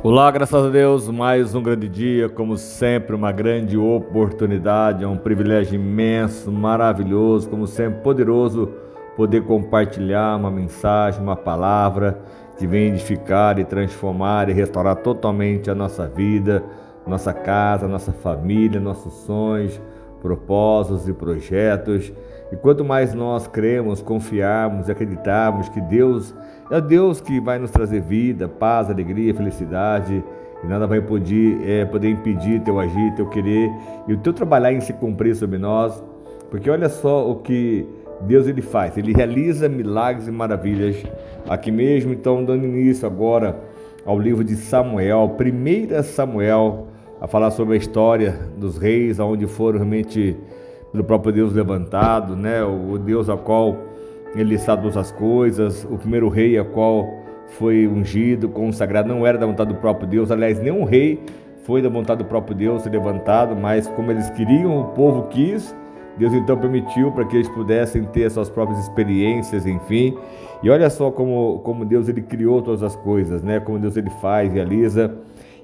Olá, graças a Deus, mais um grande dia, como sempre, uma grande oportunidade, é um privilégio imenso, maravilhoso, como sempre, poderoso poder compartilhar uma mensagem, uma palavra que vem edificar e transformar e restaurar totalmente a nossa vida, nossa casa, nossa família, nossos sonhos, propósitos e projetos. E quanto mais nós cremos, confiarmos e acreditarmos que Deus é o Deus que vai nos trazer vida, paz, alegria, felicidade, e nada vai poder impedir teu agir, teu querer e o teu trabalhar em se cumprir sobre nós, porque olha só o que Deus ele faz, ele realiza milagres e maravilhas aqui mesmo. Então, dando início agora ao livro de Samuel, 1 Samuel, a falar sobre a história dos reis, onde foram realmente pelo próprio Deus levantado, né? O Deus ao qual ele sabe todas as coisas. O primeiro rei a qual foi ungido, consagrado, não era da vontade do próprio Deus. Aliás, nenhum rei foi da vontade do próprio Deus ser levantado, mas como eles queriam, o povo quis, Deus então permitiu para que eles pudessem ter as suas próprias experiências, enfim. E olha só como Deus ele criou todas as coisas, né? Como Deus ele faz, realiza.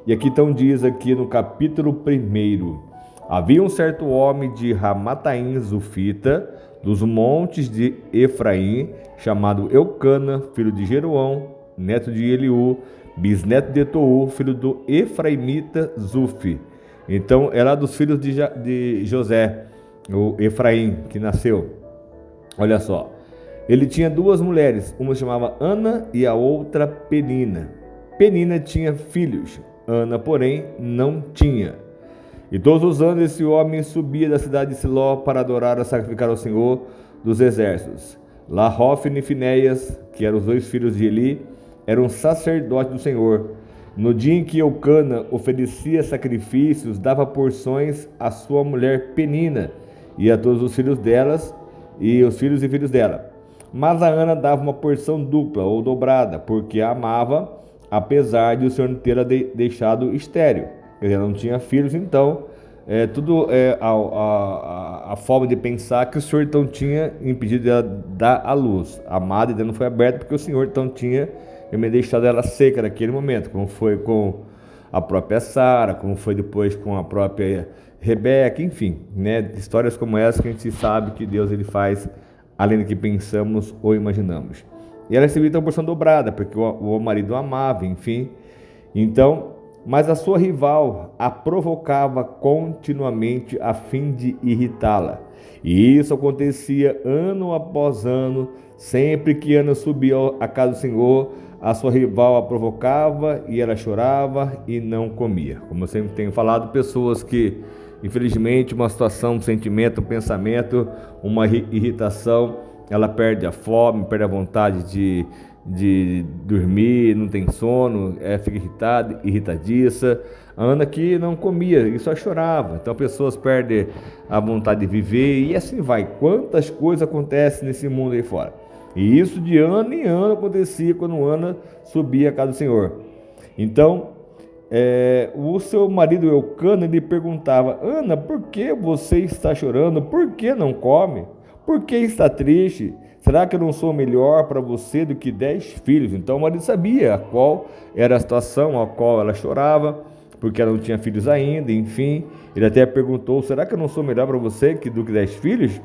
E aqui então diz aqui no capítulo 1: havia um certo homem de Ramataim Zufita, dos montes de Efraim, chamado Eucana, filho de Jeroão, neto de Eliú, bisneto de Tou, filho do Efraimita Zufi. Então, era dos filhos de José, o Efraim, que nasceu. Olha só, ele tinha duas mulheres, uma se chamava Ana e a outra Penina. Penina tinha filhos, Ana, porém, não tinha. E todos os anos esse homem subia da cidade de Siló para adorar e sacrificar ao Senhor dos exércitos. Lá Hofni e Finéias, que eram os dois filhos de Eli, eram sacerdotes do Senhor. No dia em que Eucana oferecia sacrifícios, dava porções à sua mulher Penina e a todos os filhos delas e os filhos e filhos dela. Mas a Ana dava uma porção dupla ou dobrada, porque a amava, apesar de o Senhor tê-la deixado estéril. Quer dizer, não tinha filhos, então a forma de pensar que o Senhor então tinha impedido de ela dar à luz. A madre ainda não foi aberta porque o Senhor então tinha deixado ela seca naquele momento, como foi com a própria Sara, como foi depois com a própria Rebeca, enfim, né? Histórias como essa que a gente sabe que Deus ele faz além do que pensamos ou imaginamos. E ela recebia então a porção dobrada, porque o marido a amava, enfim. Então, mas a sua rival a provocava continuamente a fim de irritá-la. E isso acontecia ano após ano. Sempre que Ana subia à casa do Senhor, a sua rival a provocava e ela chorava e não comia. Como eu sempre tenho falado, pessoas que, infelizmente, uma situação, um sentimento, um pensamento, uma irritação, ela perde a fome, perde a vontade de dormir, não tem sono, fica irritada, irritadiça. A Ana que não comia e só chorava. Então pessoas perdem a vontade de viver e assim vai. Quantas coisas acontecem nesse mundo aí fora. E isso de ano em ano acontecia quando Ana subia à casa do Senhor. Então, o seu marido Eucana lhe perguntava: Ana, por que você está chorando? Por que não come? Por que está triste? Será que eu não sou melhor para você do que 10 filhos? Então o marido sabia qual era a situação a qual ela chorava, porque ela não tinha filhos ainda, enfim. Ele até perguntou: será que eu não sou melhor para você do que 10 filhos?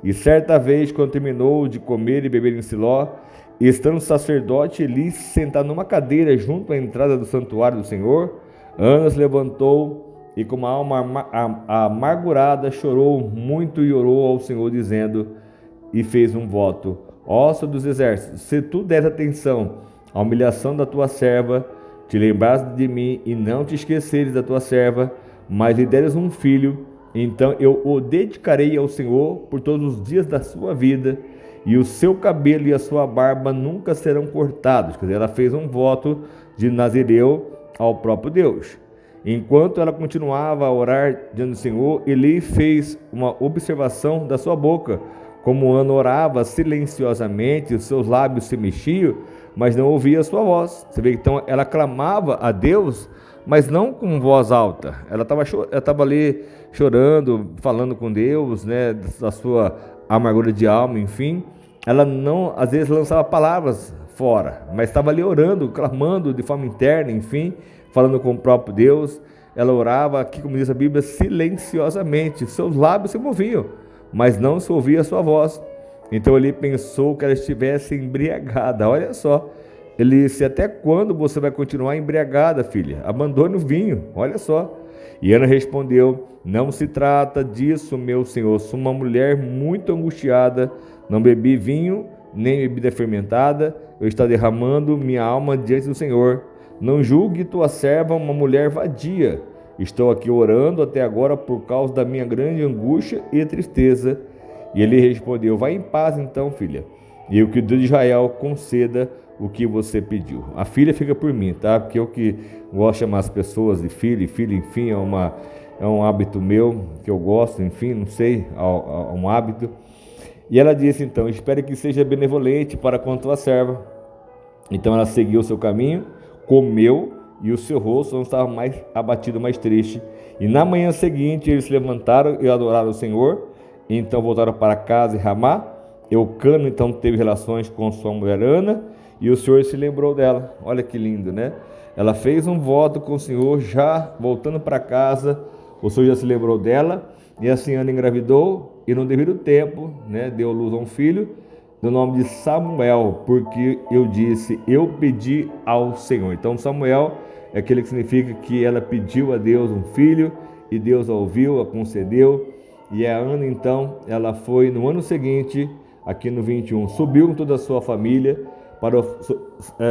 E certa vez, quando terminou de comer e beber em Siló, estando o sacerdote Eli sentado numa cadeira junto à entrada do santuário do Senhor, Ana se levantou e com uma alma amargurada chorou muito e orou ao Senhor, dizendo, e fez um voto: ó Senhor dos exércitos, se tu deres atenção à humilhação da tua serva, te lembrares de mim e não te esqueceres da tua serva, mas lhe deres um filho, então eu o dedicarei ao Senhor por todos os dias da sua vida, e o seu cabelo e a sua barba nunca serão cortados. Quer dizer, ela fez um voto de Nazireu ao próprio Deus. Enquanto ela continuava a orar diante do Senhor, Eli fez uma observação da sua boca. Como Ana orava silenciosamente, os seus lábios se mexiam, mas não ouvia a sua voz. Você vê que então ela clamava a Deus, mas não com voz alta. Ela estava ali chorando, falando com Deus, da sua amargura de alma, enfim. Ela não, às vezes, lançava palavras fora, mas estava ali orando, clamando de forma interna, enfim, falando com o próprio Deus. Ela orava, aqui como diz a Bíblia, silenciosamente, seus lábios se moviam, mas não se ouvia a sua voz. Então ele pensou que ela estivesse embriagada. Olha só, ele disse: até quando você vai continuar embriagada, filha? Abandone o vinho, olha só. E Ana respondeu: não se trata disso, meu senhor, sou uma mulher muito angustiada, não bebi vinho, nem bebida fermentada, eu estou derramando minha alma diante do Senhor. Não julgue tua serva uma mulher vadia. Estou aqui orando até agora por causa da minha grande angústia e tristeza. E ele respondeu: vai em paz então, filha, e o que o Deus de Israel conceda o que você pediu. A filha fica por mim, tá? Porque eu que gosto de chamar as pessoas de filha, e filha, enfim, é um hábito meu, que eu gosto, enfim, não sei, é um hábito. E ela disse então: espere que seja benevolente para com a tua serva. Então ela seguiu o seu caminho, comeu, e o seu rosto não estava mais abatido, mais triste. E na manhã seguinte eles se levantaram e adoraram o Senhor. E então voltaram para casa em Ramá. Eucana então teve relações com sua mulher Ana, e o Senhor se lembrou dela. Olha que lindo, né? Ela fez um voto com o Senhor, já voltando para casa, o Senhor já se lembrou dela, e assim Ana engravidou, e no devido tempo, né, deu luz a um filho, do nome de Samuel, porque eu disse: eu pedi ao Senhor. Então Samuel é aquele que significa que ela pediu a Deus um filho, e Deus a ouviu, a concedeu. E a Ana então, ela foi no ano seguinte, aqui no 21, subiu com toda a sua família para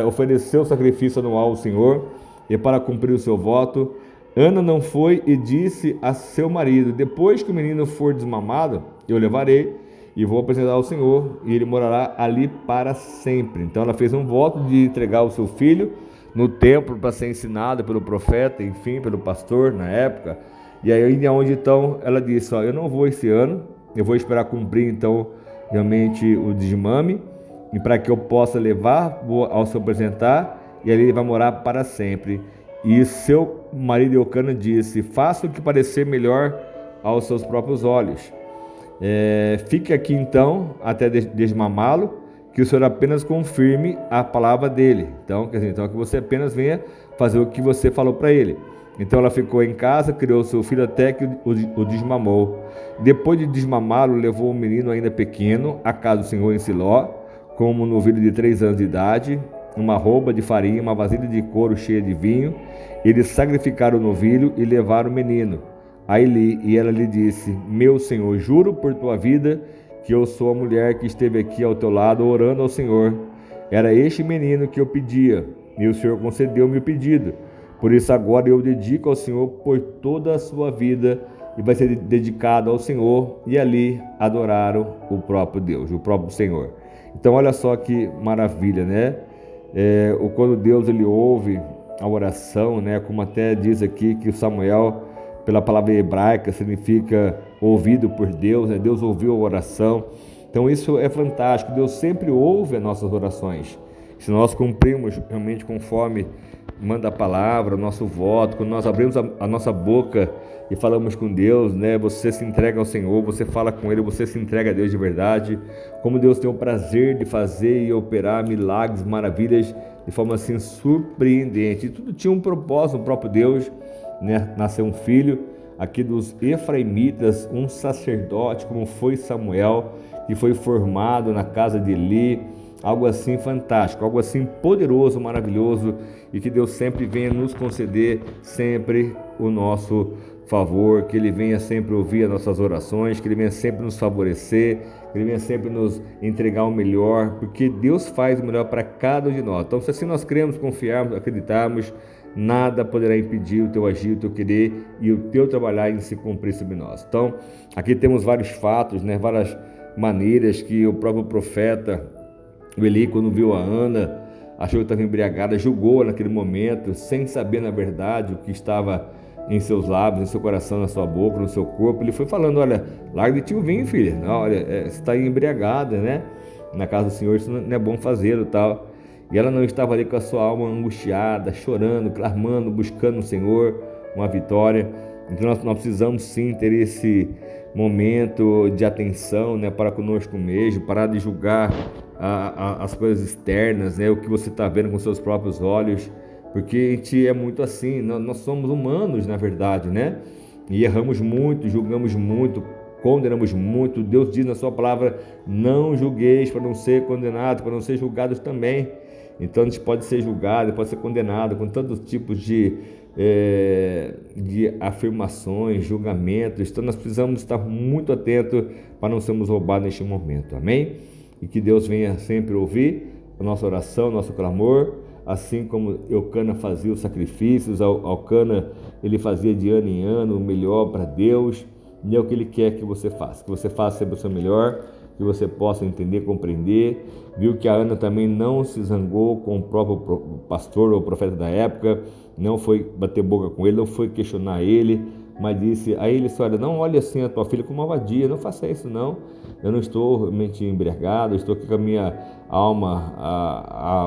oferecer o sacrifício anual ao Senhor e para cumprir o seu voto. Ana não foi e disse a seu marido: depois que o menino for desmamado, eu levarei e vou apresentar ao Senhor, e ele morará ali para sempre. Então ela fez um voto de entregar o seu filho no templo para ser ensinado pelo profeta, enfim, pelo pastor na época. E aí onde então ela disse: ó, eu não vou esse ano, eu vou esperar cumprir então realmente o desmame, e para que eu possa levar ao seu apresentar, e ali ele vai morar para sempre. E seu marido Eucana disse: faça o que parecer melhor aos seus próprios olhos. Fique aqui então até desmamá-lo, que o Senhor apenas confirme a palavra dele. Então, quer dizer, então que você apenas venha fazer o que você falou para ele. Então ela ficou em casa, criou seu filho até que o desmamou. Depois de desmamá-lo, levou o menino ainda pequeno à casa do Senhor em Siló, com um novilho de 3 anos de idade, uma arroba de farinha, uma vasilha de couro cheia de vinho. Eles sacrificaram o novilho e levaram o menino a Eli, e ela lhe disse: meu senhor, juro por tua vida que eu sou a mulher que esteve aqui ao teu lado orando ao Senhor. Era este menino que eu pedia, e o Senhor concedeu-me o pedido. Por isso agora eu dedico ao Senhor por toda a sua vida, e vai ser dedicado ao Senhor. E ali adoraram o próprio Deus, o próprio Senhor. Então olha só que maravilha, né? Quando Deus ele ouve a oração, né? Como até diz aqui que o Samuel, pela palavra hebraica, significa ouvido por Deus, né? Deus ouviu a oração. Então isso é fantástico, Deus sempre ouve as nossas orações. Se nós cumprimos realmente conforme manda a palavra, o nosso voto, quando nós abrimos a nossa boca e falamos com Deus, né? Você se entrega ao Senhor, você fala com Ele, você se entrega a Deus de verdade. Como Deus tem o prazer de fazer e operar milagres, maravilhas, de forma assim surpreendente. E tudo tinha um propósito, o próprio Deus, né? Nasceu um filho aqui dos Efraimitas, um sacerdote, como foi Samuel, que foi formado na casa de Eli. Algo assim fantástico, algo assim poderoso, maravilhoso, e que Deus sempre venha nos conceder sempre o nosso favor, que Ele venha sempre ouvir as nossas orações, que Ele venha sempre nos favorecer, que Ele venha sempre nos entregar o melhor, porque Deus faz o melhor para cada um de nós. Então, se assim nós cremos, confiarmos, acreditarmos, nada poderá impedir o teu agir, o teu querer e o teu trabalhar em se cumprir sobre nós. Então, aqui temos vários fatos, né, várias maneiras que o próprio profeta, o Eli, quando viu a Ana, achou que estava embriagada, julgou naquele momento, sem saber na verdade o que estava em seus lábios, em seu coração, na sua boca, no seu corpo. Ele foi falando: olha, larga de ti o vinho, filha. Não, olha, você está embriagada, né? Na casa do Senhor isso não é bom fazer, tal. E ela não estava ali com a sua alma angustiada, chorando, clamando, buscando no Senhor uma vitória. Então nós precisamos sim ter esse momento de atenção, né, para conosco mesmo, parar de julgar as coisas externas, né? O que você está vendo com seus próprios olhos, porque a gente é muito assim, nós somos humanos, na verdade, né? E erramos muito, julgamos muito, condenamos muito. Deus diz na sua palavra: não julgueis para não ser condenados, para não ser julgados também. Então a gente pode ser julgado, pode ser condenado com tantos tipos de afirmações, julgamentos. Então nós precisamos estar muito atentos para não sermos roubados neste momento, amém? E que Deus venha sempre ouvir a nossa oração, nosso clamor, assim como Eucana fazia os sacrifícios. Eucana, ele fazia de ano em ano o melhor para Deus, e é o que Ele quer que você faça sempre o seu melhor, que você possa entender, compreender. Viu que a Ana também não se zangou com o próprio pastor ou profeta da época, não foi bater boca com ele, não foi questionar ele, mas disse a ele: olha, não olhe assim a tua filha como uma vadia, não faça isso não, eu não estou realmente embriagado, eu estou aqui com a minha alma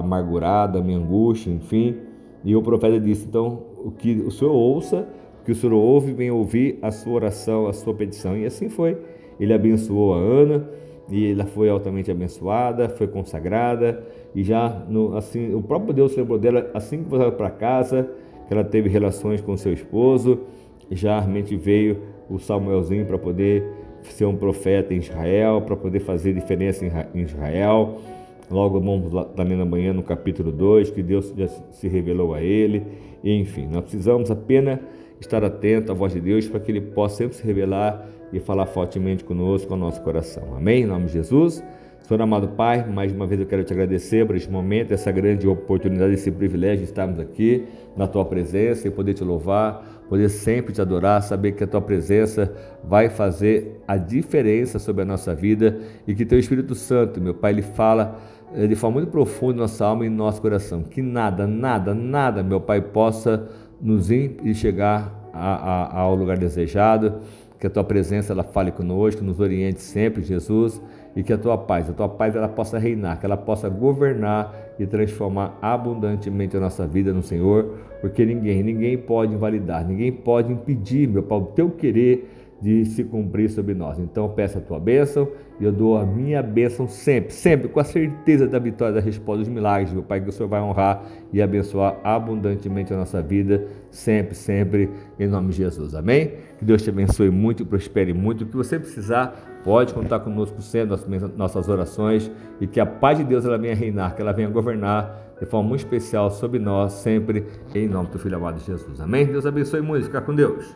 amargurada, a minha angústia, enfim. E o profeta disse: então, o que o Senhor ouça, o que o Senhor ouve, venha ouvir a sua oração, a sua petição. E assim foi. Ele abençoou a Ana, e ela foi altamente abençoada, foi consagrada, e já assim, o próprio Deus lembrou dela assim que voltou para casa, que ela teve relações com seu esposo, e já realmente veio o Samuelzinho para poder ser um profeta em Israel, para poder fazer diferença em Israel. Logo vamos lá também na manhã no capítulo 2, que Deus já se revelou a ele. E, enfim, nós precisamos apenas estar atento à voz de Deus para que Ele possa sempre se revelar e falar fortemente conosco, com o nosso coração. Amém? Em nome de Jesus. Senhor amado Pai, mais uma vez eu quero te agradecer por este momento, essa grande oportunidade, esse privilégio de estarmos aqui na Tua presença e poder te louvar, poder sempre te adorar, saber que a Tua presença vai fazer a diferença sobre a nossa vida e que Teu Espírito Santo, meu Pai, Ele fala de forma muito profunda em nossa alma e em nosso coração, que nada, meu Pai, possa nos impedir chegar ao lugar desejado, que a Tua presença ela fale conosco, nos oriente sempre, Jesus, e que a Tua paz ela possa reinar, que ela possa governar e transformar abundantemente a nossa vida no Senhor, porque ninguém pode invalidar, ninguém pode impedir, meu Pai, o Teu querer de se cumprir sobre nós. Então peço a Tua bênção e eu dou a minha bênção sempre, com a certeza da vitória, da resposta dos milagres, meu Pai, que o Senhor vai honrar e abençoar abundantemente a nossa vida, sempre, em nome de Jesus, amém? Que Deus te abençoe muito e prospere muito. O que você precisar, pode contar conosco sempre, nossas orações, e que a paz de Deus ela venha reinar, que ela venha governar de forma muito especial sobre nós, sempre, em nome do Filho amado de Jesus, amém? Deus abençoe muito, fica com Deus.